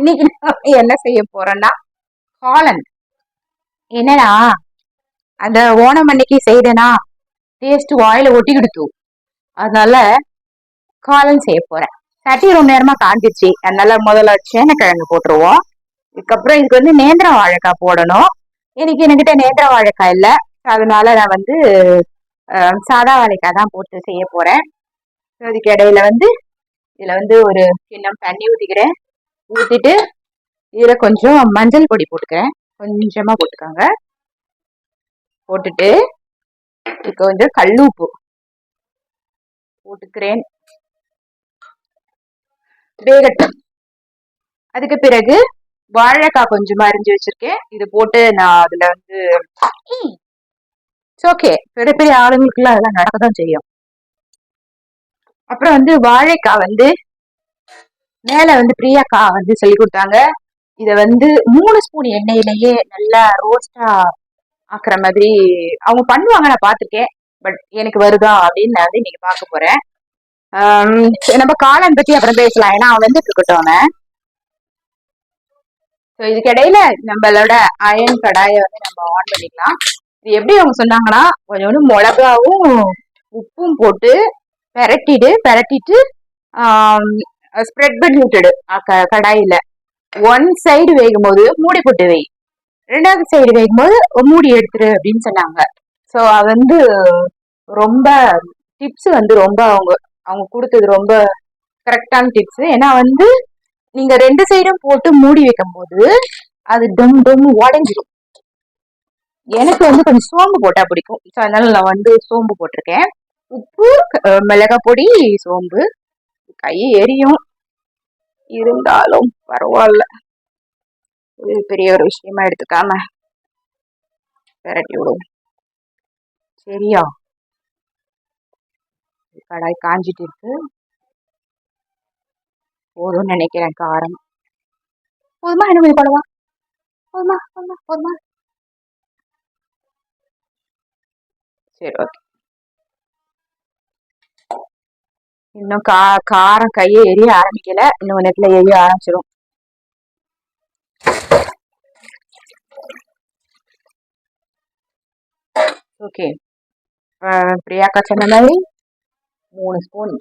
இன்னைக்கு நான் என்ன செய்ய போறேன்னா காளான். என்னன்னா அந்த ஓணம் அன்னைக்கு செய்தேனா டேஸ்ட் வாயில ஒட்டி கொடுத்து, அதனால காளான் செய்ய போறேன். சட்டி ரொம்ப நேரமா காஞ்சிருச்சு, அதனால முதல்ல சேனக்கிழங்கு போட்டுருவோம். இதுக்கப்புறம் இதுக்கு வந்து நேந்திர வாழைக்காய் போடணும். இன்னைக்கு என்கிட்ட நேந்திர வாழைக்காய் இல்லை, அதனால நான் வந்து சாதா வாழைக்காய் தான் போட்டு செய்ய போறேன். அதுக்கு இடையில வந்து இதுல வந்து ஒரு கிண்ணம் தண்ணி ஊத்திக்கிறேன். ஊத்திட்டு இதுல கொஞ்சம் மஞ்சள் பொடி போட்டுக்கிறேன், கொஞ்சமா போட்டுக்காங்க. போட்டுட்டு இதுக்கு கொஞ்சம் கல்லுப்பு போட்டுக்கிறேன். வேகட்டும். அதுக்கு பிறகு வாழைக்காய் கொஞ்சமா அரிஞ்சு வச்சிருக்கேன், இது போட்டு நான் அதுல வந்து ஓகே, பெரிய பெரிய ஆளுங்களுக்குலாம் அதெல்லாம் நடக்கதான் செய்யும். அப்புறம் வந்து வாழைக்காய் வந்து மேல வந்து பிரியாக்கா வந்து சொல்லி கொடுத்தாங்க. இத வந்து 3 ஸ்பூன் எண்ணெயிலேயே நல்லா ரோஸ்டா ஆக்குற மாதிரி அவங்க பண்ணுவாங்க, நான் பார்த்துருக்கேன். பட் எனக்கு வருதா அப்படின்னு நான் வந்து இன்னைக்கு பார்க்க போறேன். நம்ம காளான் பத்தி அப்புறம் பேசலாம், ஏன்னா அவன் வந்துட்டு இருக்கட்டும். ஸோ இதுக்கு இடையில நம்மளோட அயன் கடாயை வந்து நம்ம ஆன் பண்ணிக்கலாம். இது எப்படி அவங்க சொன்னாங்கன்னா, கொஞ்சோண்டு மிளகாவும் உப்பும் போட்டு பெரட்டிட்டு ஸ்ப்ரெட் பண்ணி விட்டுடு கடாயில. ஒன் சைடு வேகும் போது மூடி போட்டு வை, 2வது சைடு வேகும் போது மூடி எடுத்துரு அப்படின்னு சொன்னாங்க. ஸோ அது வந்து ரொம்ப டிப்ஸ் வந்து ரொம்ப அவங்க கொடுத்தது ரொம்ப கரெக்டான டிப்ஸ். ஏன்னா வந்து நீங்க 2 சைடும் போட்டு மூடி வைக்கும் போது அது டம் டம் உடஞ்சிடும். எனக்கு வந்து கொஞ்சம் சோம்பு போட்டா பிடிக்கும், ஸோ அதனால நான் வந்து சோம்பு போட்டிருக்கேன். உப்பு, மிளகாய் பொடி, சோம்பு. கை எரியும், இருந்தாலும் பரவாயில்ல, இது பெரிய ஒரு விஷயமா எடுத்துக்காம விரட்டி விடுவோம். சரியா? கடாய் காஞ்சிட்டு இருக்கு, போதும்னு நினைக்கிறேன். காரம் போதுமா? என்ன கொஞ்சம் போடவா? போதுமா போதுமா போதுமா? சரி, ஓகே. இன்னும் காரம் கையை எரிய ஆரம்பிக்கல, இன்னும் நேரத்துல எரிய ஆரம்பிச்சிடும். ஓகே, பிரியாக்கா சொன்ன மாதிரி 3 ஸ்பூன்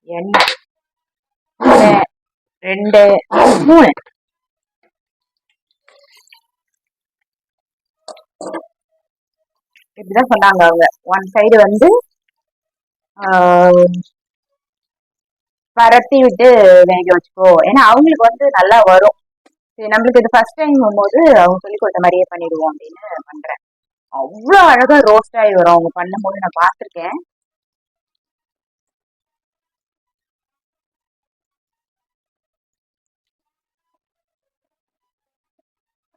எண்ணெய், 2 3 இப்படிதான் சொன்னாங்க அவங்க. ஒன் சைடு வந்து பரத்தி விட்டு வேக வச்சுக்கோ, ஏன்னா அவங்களுக்கு வந்து நல்லா வரும். சரி, நம்மளுக்கு இது ஃபர்ஸ்ட் டைம் போது அவங்க சொல்லி கொடுத்த மாதிரியே பண்ணிடுவோம் அப்படின்னு பண்றேன். அவ்வளோ அழகா ரோஸ்ட் ஆகி வரும் அவங்க பண்ணும்போது, நான் பார்த்துருக்கேன்.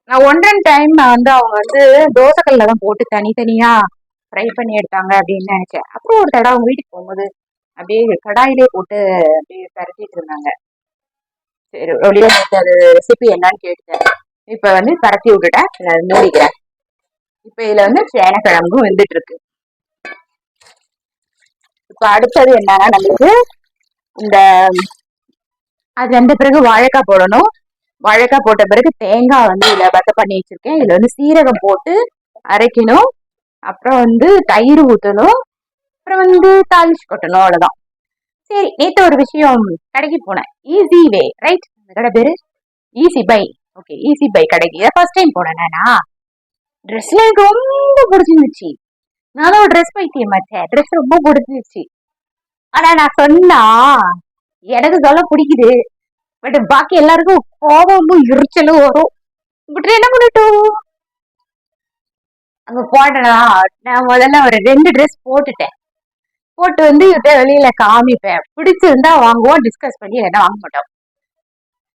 நான் 1 டைம் வந்து அவங்க வந்து தோசைக்கல்ல தான் போட்டு தனித்தனியா ஃப்ரை பண்ணி எடுத்தாங்க அப்படின்னு நினைச்சேன். அப்புறம் ஒரு தடவை அவங்க வீட்டுக்கு போகும்போது அப்படியே கடாயிலே போட்டு அப்படியே பரட்டிட்டு இருந்தாங்க. சரி, அப்படியே அது ரெசிபி என்னன்னு கேட்டேன். இப்ப வந்து பரட்டி விட்டுட்டேன், நான் மூடிக்கிறேன். இப்ப இதுல வந்து சேனக்கிழங்கும் வெந்துட்டு இருக்கு. இப்ப அடுத்தது என்னன்னா, நம்மளுக்கு இந்த அது வந்த பிறகு வாழைக்காய் போடணும். வாழைக்காய் போட்ட பிறகு தேங்காய் வந்து இதுல பத்த பண்ணி வச்சிருக்கேன். இதுல வந்து சீரகம் போட்டு அரைக்கணும். அப்புறம் வந்து தயிர் ஊற்றணும். அப்புறம் வந்து தாளிச்சு கொட்டணும், அவ்வளவுதான். சரி, நேற்று ஒரு விஷயம், கடைக்கு போனேன். ஈஸி வே ரைட், அந்த கடை பேரு easy buy. Okay, easy buy கடைக்கு ஃபர்ஸ்ட் டைம் போனேன்னா ட்ரெஸ்ல எனக்கு ரொம்ப பிடிச்சிருந்துச்சு. நானும் ஒரு ட்ரெஸ் பைத்தியம் மாட்டேன், ட்ரெஸ் ரொம்ப பிடிச்சிருச்சு. ஆனா நான் சொன்னா எனக்கு சொல்ல பிடிக்குது, பட் பாக்கி எல்லாருக்கும் கோபமும் எரிச்சலும் வரும். இப்படி என்ன பண்ணட்டும்? அங்க போட்டனா நான் முதல்ல ஒரு 2 ட்ரெஸ் போட்டுட்டேன். போட்டு வந்து வெளியில காமிப்பேன், பிடிச்சிருந்தா வாங்குவோம், டிஸ்கஸ் பண்ணி என்ன வாங்க மாட்டோம்.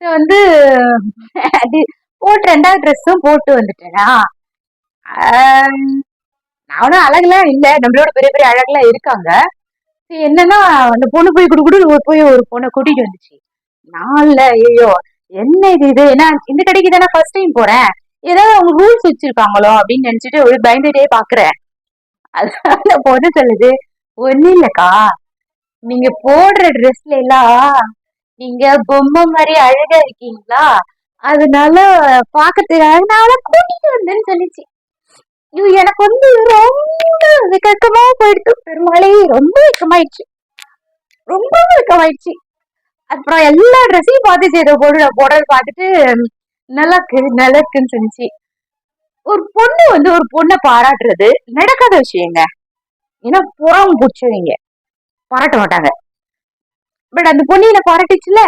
வந்து போட்டு 2வது ட்ரெஸ்ஸும் போட்டு வந்துட்டேனா, நானும் அழகுலாம் இல்ல, நம்மளோட பெரிய பெரிய அழகுலாம் இருக்காங்க. என்னன்னா அந்த பொண்ணு போய் போய் ஒரு பொண்ணை கூட்டிட்டு வந்துச்சு. நான்ல ஐயோ என்ன இது, ஏன்னா இந்த கடைக்கு தானே ஃபர்ஸ்ட் டைம் போறேன், ஏதாவது அவங்க ரூல்ஸ் வச்சிருக்காங்களோ அப்படின்னு நினைச்சிட்டு ஒரு பயந்துட்டே பாக்குறேன். அந்த பொண்ணு சொல்லுது, ஒண்ணு இல்லக்கா, நீங்க போடுற ட்ரெஸ்ல எல்லாம் நீங்க பொம்மை மாதிரி அழகா இருக்கீங்களா, அதனால பாக்கிறதுக்காக நான் அவளை கூட்டிட்டு வந்தேன்னு சொல்லிச்சு. ஐயோ, எனக்கு வந்து ரொம்ப வெக்கமா போயிடுச்சு. பெருமாளே, ரொம்ப வெக்கமாயிடுச்சு, ரொம்ப வெக்கமாயிடுச்சு. அப்புறம் எல்லா ட்ரெஸ்ஸையும் பார்த்துச்சு, ஏதோ போடுறது பார்த்துட்டு நல்லா இருக்கு நல்லா இருக்குன்னு சொன்னிச்சு. ஒரு பொண்ணு வந்து ஒரு பொண்ணை பாராட்டுறது நடக்காத விஷயங்க. ஏன்னா புறம் பிடிச்சவங்க பாராட்ட மாட்டாங்க. பட் அந்த பொண்ணு என்ன பாராட்டுச்சுல,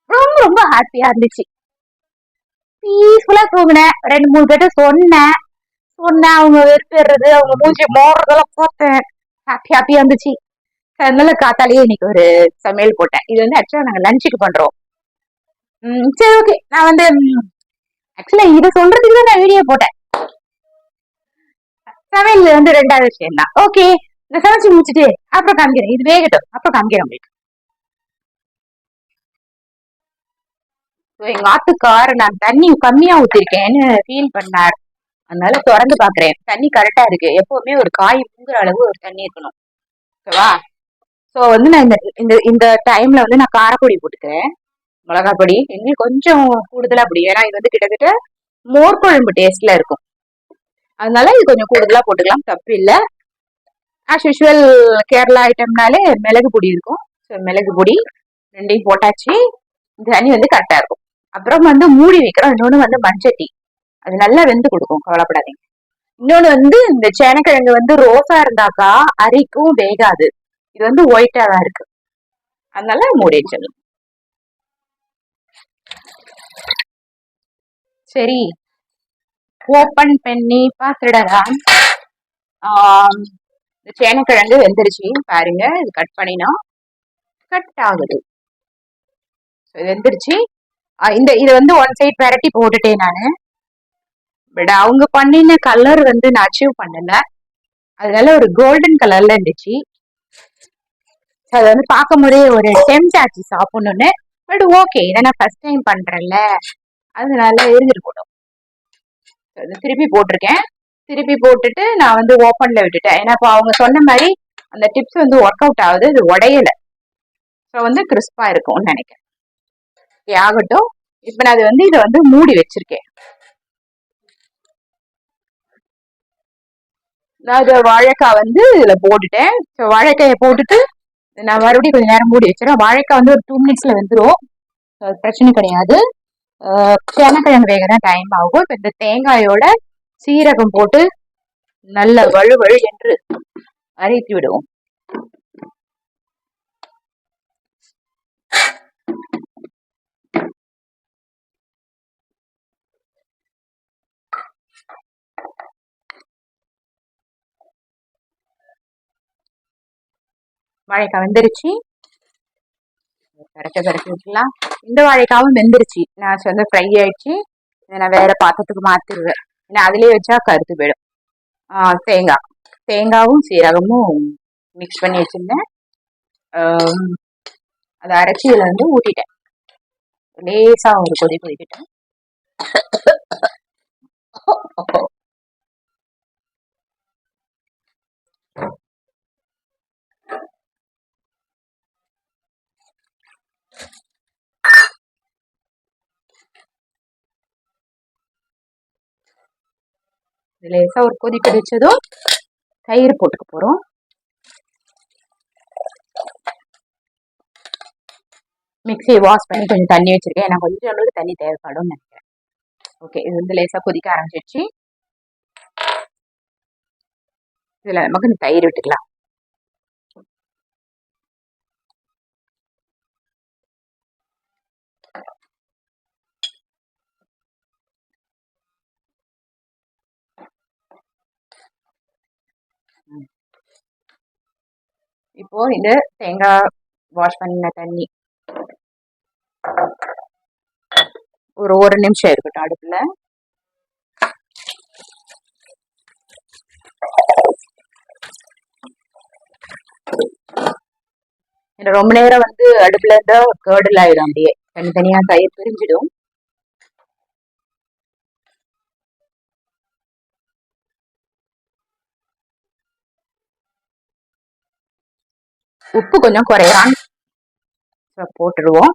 ரொம்ப ரொம்ப ஹாப்பியா இருந்துச்சு. பீஸ்ஃபுல்லா தூங்கினேன். 2 3 பேர்ட்ட சொன்னேன். அவங்க வெறுப்பேறது, அவங்க மூஞ்சி மோறதெல்லாம் பார்த்தேன். ஹாப்பியா இருந்துச்சு. அதனால காத்தாலேயே இன்னைக்கு ஒரு சமையல் போட்டேன். இது வந்து ஆக்சுவலா நாங்க லஞ்சுக்கு பண்றோம். சரி, ஓகே. நான் வந்து ஆக்சுவலா இதை சொல்றதுக்கு தான் நான் வீடியோ போட்டேன். சமையல் வந்து 2வது விஷயம் தான். ஓகே, இந்த சமைச்சு முடிச்சுட்டு அப்புறம் காமிக்கிறேன். இது வேகட்டும், அப்புறம் காமிக்கிறேன் உங்களுக்கு. எங்க ஆத்துக்கார நான் தண்ணி கம்மியா ஊத்திருக்கேன்னு ஃபீல் பண்ணார். அதனால திறந்து பாக்குறேன். தண்ணி கரெக்டா இருக்கு. எப்பவுமே ஒரு காய் முங்குற அளவு ஒரு தண்ணி இருக்கணும். ஓகேவா? சோ வந்து நான் இந்த இந்த இந்த டைம்ல வந்து நான் காரப்பொடி போட்டுக்கிறேன். மிளகா பொடி இன்னும் கொஞ்சம் கூடுதலா பொடி. ஏன்னா இது வந்து கிட்டத்தட்ட மோர் குழம்பு டேஸ்ட்ல இருக்கும். அதனால இது கொஞ்சம் கூடுதலா போட்டுக்கலாம், தப்பு இல்ல. ஆஸ் யூஷுவல் கேரளா ஐட்டம்னாலே மிளகு பொடி இருக்கும். ஸோ மிளகு பொடி 2யும் போட்டாச்சு. தண்ணி வந்து கரெக்டா இருக்கும். அப்புறம் வந்து மூடி வைக்கிறோம். இன்னொன்னு வந்து மண்சட்டி, அது நல்லா வெந்து கொடுக்கும், கவலைப்படாதீங்க. இன்னொன்னு வந்து இந்த சேனக்கிழங்கு வந்து ரோஸா இருந்தாக்கா அரிக்கும், வேகாது. இது வந்து ஒயிட்டா தான் இருக்கு, அதனால மூடி வச்சிடலாம். சரி, ஓப்பன் பண்ணி பார்த்துடலாம். இந்த சேனக்கிழங்கு வெந்துருச்சு பாருங்க. இது கட் பண்ணினா கட் ஆகுது. வெந்துருச்சு. இதை வந்து ஒன் சைட் பெரட்டி போட்டுட்டேன் நானு. பட் அவங்க பண்ணின கலர் வந்து நான் அச்சீவ் பண்ணல. அதனால ஒரு கோல்டன் கலர்ல இருந்துச்சு. அது வந்து பார்க்கும் போதே ஒரு டெம்ட் ஆச்சு சாப்பிடணும்னு. பட் ஓகே, இதை நான் ஃபர்ஸ்ட் டைம் பண்றேன்ல, அதனால இருந்துட்டு போட்டோம். திருப்பி போட்டிருக்கேன். திருப்பி போட்டுட்டு நான் வந்து ஓப்பன்ல விட்டுட்டேன். ஏன்னா இப்போ அவங்க சொன்ன மாதிரி அந்த டிப்ஸ் வந்து ஒர்க் அவுட் ஆகுது. இது உடையல. ஸோ வந்து கிறிஸ்பா இருக்கும்னு நினைக்கிறேன். ஆகட்டும். இப்ப நான் அது வந்து இதை வந்து மூடி வச்சிருக்கேன். நான் இதை வாழைக்காய் வந்து இதுல போட்டுட்டேன். ஸோ வாழைக்காயை போட்டுட்டு நான் மறுபடியும் கொஞ்சம் நேரம் மூடி வச்சிடறேன். வாழைக்காய் வந்து ஒரு 2 மினிட்ஸ்ல வந்துடும், பிரச்சனை கிடையாது. சேனக்கிழங்கு வேக தான் டைம் ஆகும். இப்போ இந்த தேங்காயோட சீரகம் போட்டு நல்ல வழு என்று அரைத்து விடுவோம். வாழைக்காய் வெந்துருச்சு. கரெக்டா கரைச்சி விட்டுலாம். இந்த வாழைக்காவும் வெந்துருச்சு. நான் வந்து ஃப்ரை ஆயிடுச்சு. இதை நான் வேற பாத்திரத்துக்கு மாத்திடுவேன். ஏன்னா அதுலயே வச்சா கருத்து போயிடும். தேங்காவும் சீரகமும் மிக்ஸ் பண்ணி வச்சிருந்தேன். அதை அரைச்சி இதுல வந்து ஊட்டிட்டேன். லேசா ஒரு கொதிக்கிட்டேன். லேசா ஒரு கொதி கொதிச்சதும் தயிர் போட்டுக்க போறோம். மிக்சியை வாஷ் பண்ணி கொஞ்சம் தண்ணி வச்சிருக்கேன். ஏன்னா கொஞ்சம் அளவுக்கு தண்ணி தேவைப்படும் நினைக்கிறேன். ஓகே, இது வந்து லேசா கொதிக்க ஆரம்பிச்சிருச்சு. இதுல நமக்கு இந்த தயிர் விட்டுக்கலாம். இப்போ இந்த தேங்காய் வாஷ் பண்ண தண்ணி ஒரு நிமிஷம் இருக்கட்டும் அடுப்புல. ரொம்ப நேரம் வந்து அடுப்புல இருந்தா கேர்டில் ஆயிடும். அப்படியே தனித்தனியா தயிர் பிரிஞ்சிடும். உப்பு கொஞ்சம் குறையலாம். போட்டுருவோம்.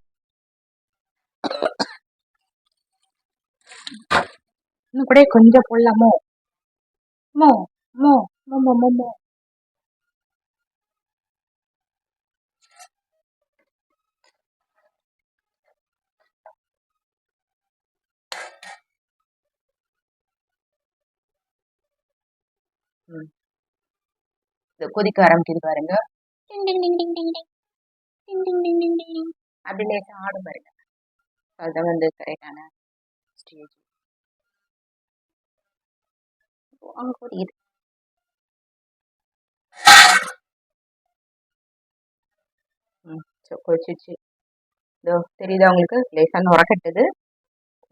இன்னும் கூட கொஞ்சம் போடலாமோ? மோ மோ மோ மோ மோ கொதிக்க ஆரம்பிக்குது பாருங்க. அப்படி லேசா ஆடும் பாருங்க. அதுதான் வந்து கரெக்டான ஸ்டேஜ். அங்க கொதிக்குது. கொதிச்சிச்சு. இதோ தெரியுதா உங்களுக்கு? லேசா நுரக்கட்டுது.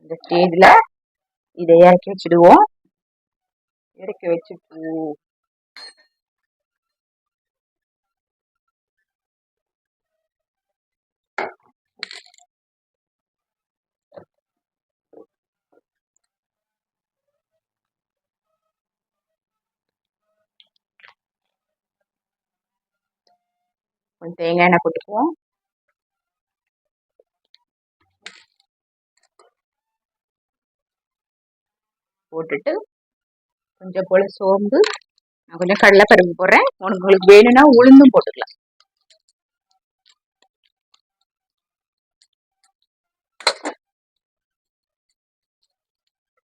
இந்த ஸ்டேஜ்ல இதை இறக்கி வச்சுடுவோம். இறக்கி வச்சுட்டு கொஞ்சம் தேங்காய் எண்ணெய் போட்டுக்குவோம். போட்டுட்டு கொஞ்சம் போல சோம்பு, நான் கொஞ்சம் கடலைப்பருப்பு போடுறேன். உங்களுக்கு வேணும்னா உளுந்தும் போட்டுக்கலாம்.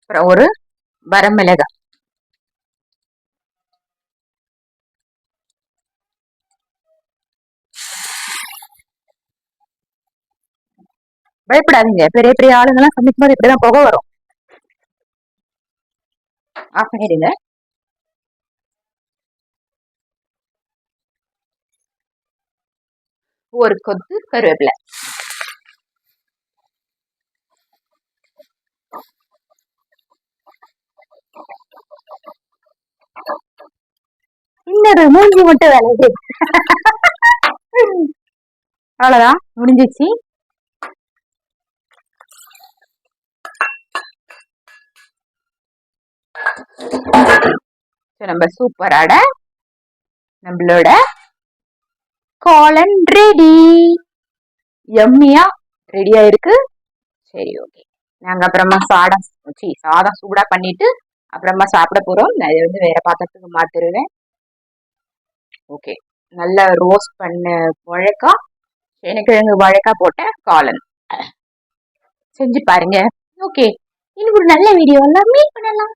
அப்புறம் ஒரு வரமிளகாய், பயப்படாதீங்க, பெரிய பெரிய ஆளுங்கெல்லாம் சமைக்கும் போது இப்படிதான் புகை வரும். ஆஃப் பண்ணிடுங்க. ஒரு கொத்து கருவேப்பிலை, இன்னொரு மூஞ்சி மட்டும் வேலை. அவ்வளவுதான், முடிஞ்சிச்சு. நம்ம சூப்பரான நம்மளோட காளான் ரெடி, எம்மியா ரெடியா இருக்கு. சரி, ஓகே. நாங்க அப்புறமா சாதம் சூடா பண்ணிட்டு அப்புறமா சாப்பிட போறோம். நான் இதை வந்து வேற பாத்திரத்துக்கு மாத்திருவேன். ஓகே, நல்ல ரோஸ்ட் பண்ண வாழைக்காய், சேனைக்கிழங்கு வாழைக்காய் போட்ட காளான் செஞ்சு பாருங்க. ஓகே, இன்னும் ஒரு நல்ல வீடியோல மீட் பண்ணலாம்.